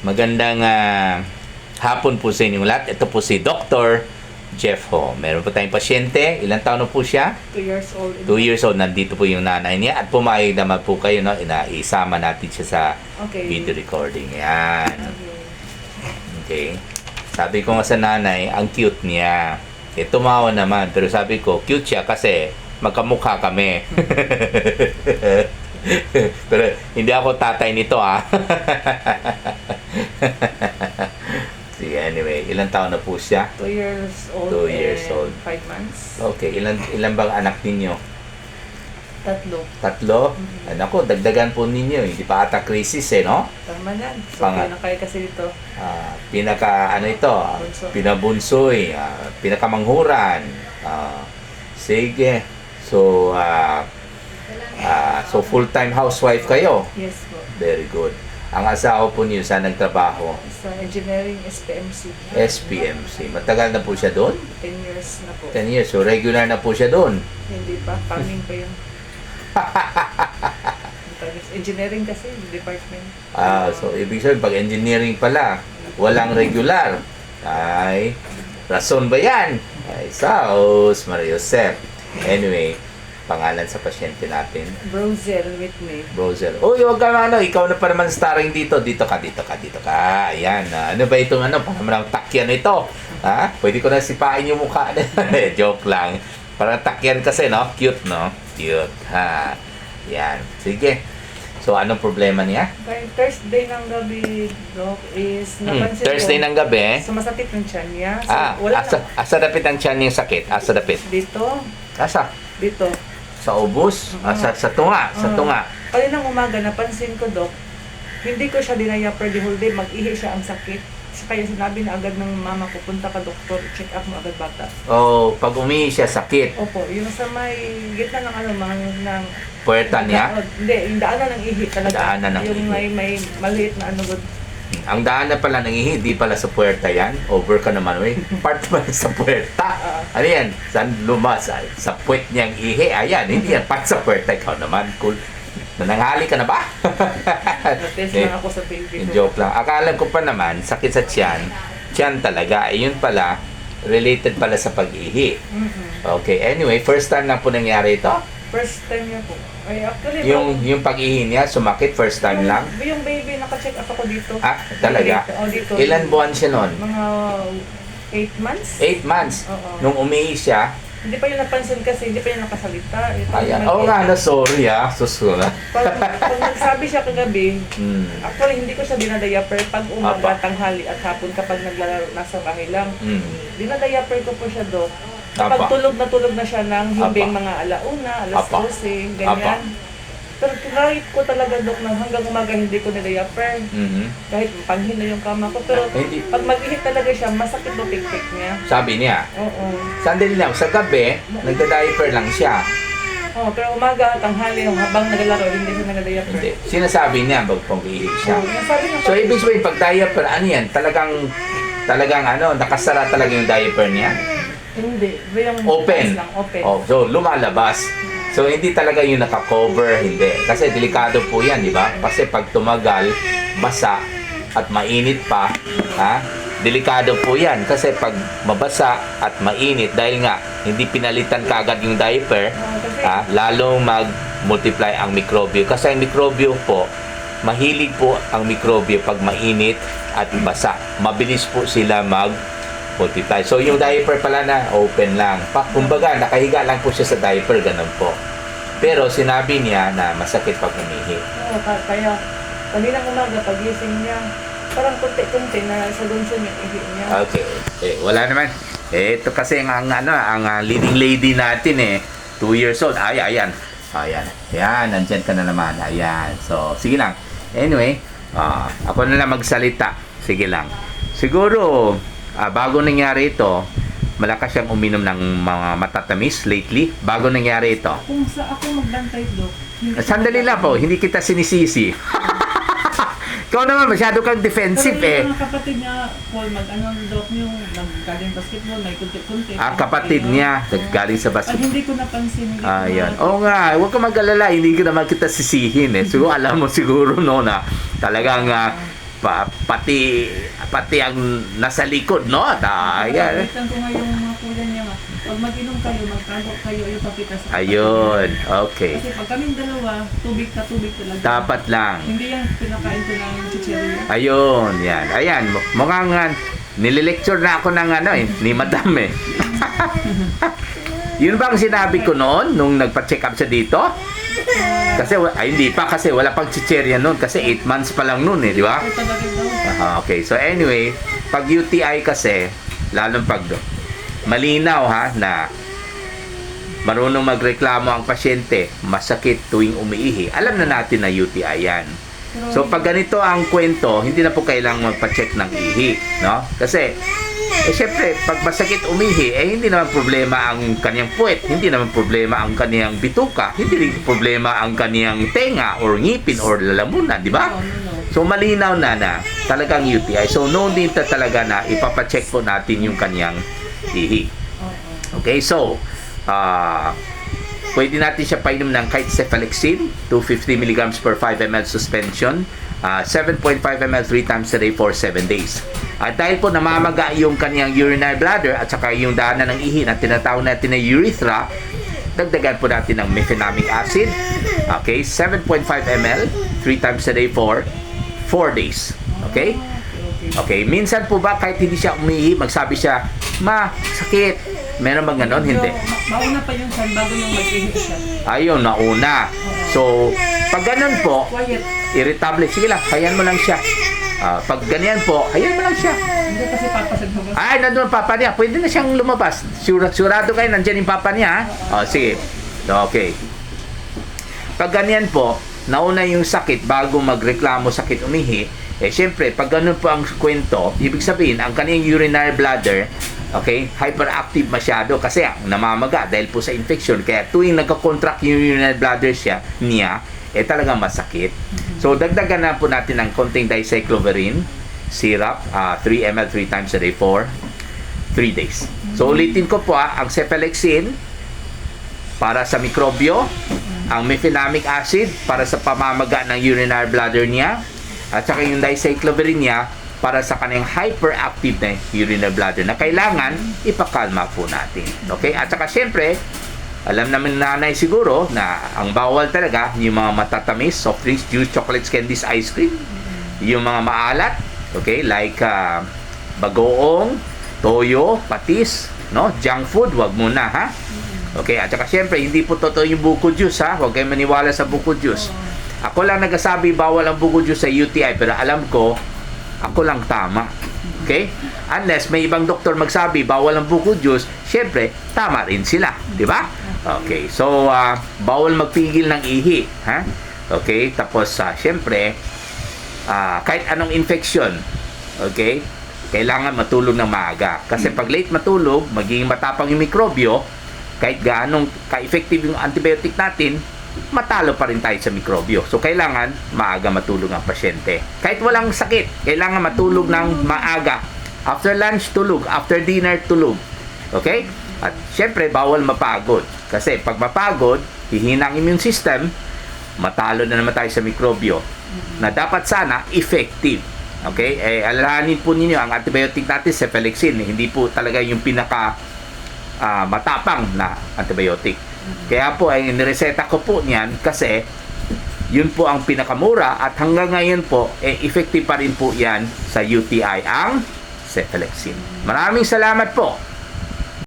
Magandang hapon po sa inyong lahat. Ito po si Dr. Jeff Ho. Meron po tayong pasyente. Ilang taon na po siya? 2 years old. 2 years old. Nandito po yung nanay niya. At pumayag naman po kayo, no? Isama natin siya sa video recording. Yan. Okay. Sabi ko nga sa nanay, ang cute niya. Tumawa naman. Pero sabi ko, cute siya kasi magkamukha kami. Pero hindi ako tatay nito, Sige, anyway, ilang taon na po siya? 2 years old. 2 years old. 5 months. Okay, ilan bang anak ninyo? 3. 3? Ako, dagdagan po ninyo. Hindi pa ata crisis, no? Tama yan. So, pinakaya kasi dito. Ito? Pinabunsoy. Pinakamanghuran. Sige. So, so full-time housewife kayo? Yes po. Very good. Ang asawa po niyo saan nagtrabaho? Sa engineering SPMC. SPMC. Matagal na po siya doon? 10 years na po. 10 years. So regular na po siya doon? Hindi pa. Farming pa yun. Engineering kasi, department. So ibig sabihin, pag engineering pala, walang regular. Ay, rason ba yan? Ay, Saos, Maria Josep. Anyway, pangalan sa pasyente natin. Brozel with me. Brozel. Uy, huwag ka ikaw na pa naman starring dito. Dito ka. Ayan. Ano ba itong para naman takyan ito? Pwede ko na sipain yung mukha. Joke lang. Parang takyan kasi, no? Cute, no? Cute. Yan. Sige. So, anong problema niya? Thursday ng gabi, Doc, is napansin Thursday ng gabi? sumasakit ng tiyan niya. So, asa dapit ang tiyan niyang sakit? Asa dapit? Dito. Asa? Dito. Sa ubos? Sa tunga? Sa tunga? Kaninang umaga, napansin ko, Doc, hindi ko siya dinaya per the whole day, mag-ihi siya ang sakit. Kaya sinabi na agad ng mama ko, punta ka doktor, check up mo agad bata. Pag umihi siya, sakit. Opo, yung sa may gitna ng ng puwerta niya? Hindi, yung daanan ng ihi talaga. Daanan ng yung ihi. may maliit na good. Ang daan na pala ng ihi, di pala sa puwerta yan. Over ka naman, part pala sa puwerta. Ano yan? Saan lumas? Sa puwet niyang ihi. Ayan, hindi yan part sa puwerta. Ikaw naman, cool. Nananghali ka na ba? Natest lang ako sa baby. Joke lang. Akala ko pa naman, sakit sa tiyan. Tiyan talaga. Yun pala, related pala sa pag-ihi. Okay, anyway, first time lang po nangyari ito? First time niya po. Ay, actually, yung pag-ihi niya, sumakit first time lang? Yung baby, naka-check up ako dito. Talaga? Dito. Ilan buwan siya nun? Mga 8 months. 8 months? Oo. Nung umihi siya? Hindi pa yun napansin kasi, hindi pa yun nakasalita. Ayan. Sorry susula. Pag nagsabi siya kagabi, actually hindi ko siya dinadayaper pag umaga, tanghali at hapon kapag naglalaro nasa bahay lang. Dinadayaper ko po siya do. Kapag tulog na siya ng himbing mga alauna, alas 12, ganyan. Pero kahit ko talaga, Dok, na hanggang umaga hindi ko nadayaper. Kahit panghina yung kama ko. Pero pag mag-ihit talaga siya, masakit mo tik-tik niya. Sabi niya? Oo. Sandali lang, sa gabi, nagda-diaper lang siya. Oo, pero umaga, tanghali, habang naglalaro, hindi siya nagda-diaper. Hindi. Sinasabi niya, pag pang-ihit siya. So, ibig sabihin, pag diaper, ano yan? Talagang nakasara talaga yung diaper niya? Hindi. Yung open. Lang, open. So, lumalabas. So, hindi talaga yung naka-cover, hindi. Kasi delikado po yan, di ba? Kasi pag tumagal, basa, at mainit pa, delikado po yan. Kasi pag mabasa at mainit, dahil nga, hindi pinalitan kagad yung diaper, lalong mag-multiply ang mikrobyo. Kasi ang mikrobyo po, mahilig po ang mikrobyo pag mainit at basa. Mabilis po sila multiply. So, yung diaper pala na open lang. Kumbaga, nakahiga lang po siya sa diaper, ganun po. Pero, sinabi niya na masakit pag umihi. Oo, kaya, kaninang umaga, pagising niya, parang kunti-kunti na sa lunson yung ihi niya. Okay. Wala naman. Ito kasi ang leading lady natin 2 years old. Ayan. Ayan, nandyan ka na naman. Ayan. So, sige lang. Anyway, ako na lang magsalita. Sige lang. Siguro, bago nangyari ito, malakas siyang uminom ng mga matatamis lately. Bago nangyari ito. Kung sa ako magbantay, Dok. Sandali lang po, hindi kita sinisisi. Ikaw naman, masyado kang defensive Pero yung mga kapatid niya, Paul, Dok, yung nag-galing basketball, may kunti-kunti. Kapatid niya, galing sa basketball. Hindi ko napansin. Ayan. Oo nga, huwag ka mag-alala, hindi ka naman kita sisihin. Siguro, alam mo siguro, no, na talagang pati ang nasa likod, no? Ayan. Pagkakaitan ko nga yung mga kuya niya nga. Pag mag-inom kayo, magtago kayo, yung pakita sa Ayun, okay. Kasi pag kaming dalawa, tubig talaga. Dapat lang. Hindi yung pinakain ko ng chichirya. Ayun, yan. Ayan, mukhang nililecture na ako ng ni Madam eh. Yun ba ang sinabi ko noon nung nagpa-check up siya dito? Kasi, hindi pa kasi wala pang chicherya noon kasi 8 months pa lang noon eh, di ba? Okay, so anyway, pag UTI kasi, lalong pag malinaw na marunong magreklamo ang pasyente, masakit tuwing umiihi, alam na natin na UTI yan. So pag ganito ang kwento, hindi na po kailangang magpa-check ng ihi, no? Kasi syempre, pag masakit umihi, hindi naman problema ang kaniyang puwet, hindi naman problema ang kaniyang bituka, hindi rin problema ang kaniyang tenga or ngipin or lalamunan, di ba? So malinaw na talagang UTI. So no need na talaga na ipapacheck po natin yung kaniyang ihi. Okay, so pwede natin siya painom ng kahit cefalexin, 250 mg per 5 ml suspension, 7.5 ml 3 times a day for 7 days. At dahil po namamaga yung kanyang urinary bladder at saka yung daanan ng ihi na tinatawag natin na urethra, dagdagan po natin ng mefenamic acid. Okay, 7.5 ml 3 times a day for 4 days. Okay? Okay, minsan po ba kahit hindi siya umihi, magsabi siya, "Ma, sakit." Meron bang ganon? Hindi. Mauna pa yung son bago yung mag-ihi siya. Ayun, nauna. So, pag ganon po, Quiet. irritable. Sige lang, hayaan mo lang siya. Pag ganyan po, hayaan mo lang siya. Hindi kasi papasag mo. Ay, nandun ang papa niya. Pwede na siyang lumabas. Surado kayo, nandyan yung papa niya. Sige. Okay. Pag ganyan po, nauna yung sakit bago magreklamo sakit umihi, syempre, pag ganun po ang kwento, ibig sabihin, ang kaniyang urinary bladder, okay, hyperactive masyado kasi namamaga dahil po sa infection. Kaya tuwing nagka-contract yung urinary bladder niya, talagang masakit. So, dagdagan na po natin ng konting dicycloverine syrup, 3 ml 3 times a day for 3 days. So, ulitin ko po ang cefalexin para sa mikrobyo, ang mefenamic acid para sa pamamaga ng urinary bladder niya, at saka yung dicycloverine niya para sa kanyang hyperactive na urinary bladder na kailangan ipakalma po natin. Okay? At saka syempre, alam naman nanay siguro na ang bawal talaga yung mga matatamis, soft drinks, juice, chocolates, candies, ice cream, yung mga maalat, okay? Like bagoong, toyo, patis, no? Junk food, wag muna, ha? Okay? At saka syempre, hindi po totoo yung buko juice, ha? Huwag kayong maniwala sa buko juice. Ako lang nagsasabi bawal ang buko juice sa UTI, pero alam ko, ako lang tama. Okay? Unless may ibang doktor magsabi bawal ang buko juice, syempre, tama rin sila. Di ba? Okay. So, bawal magpigil ng ihi. Ha? Okay? Tapos, syempre, kahit anong infection, okay? Kailangan matulog ng maaga. Kasi pag late matulog, magiging matapang yung mikrobyo, kahit gaanong ka-effective yung antibiotic natin, matalo pa rin tayo sa mikrobyo. So, kailangan maaga matulog ang pasyente. Kahit walang sakit, kailangan matulog ng maaga. After lunch, tulog. After dinner, tulog. Okay? At syempre, bawal mapagod. Kasi pag mapagod, hihina ang immune system, matalo na naman tayo sa mikrobyo na dapat sana effective. Okay? Alalahanin po ninyo, ang antibiotic natin, cefalexin, hindi po talaga yung pinaka matapang na antibiotic. Kaya po ay nireseta ko po niyan kasi yun po ang pinakamura at hanggang ngayon po effective pa rin po yan sa UTI ang cefalexin. Maraming salamat po.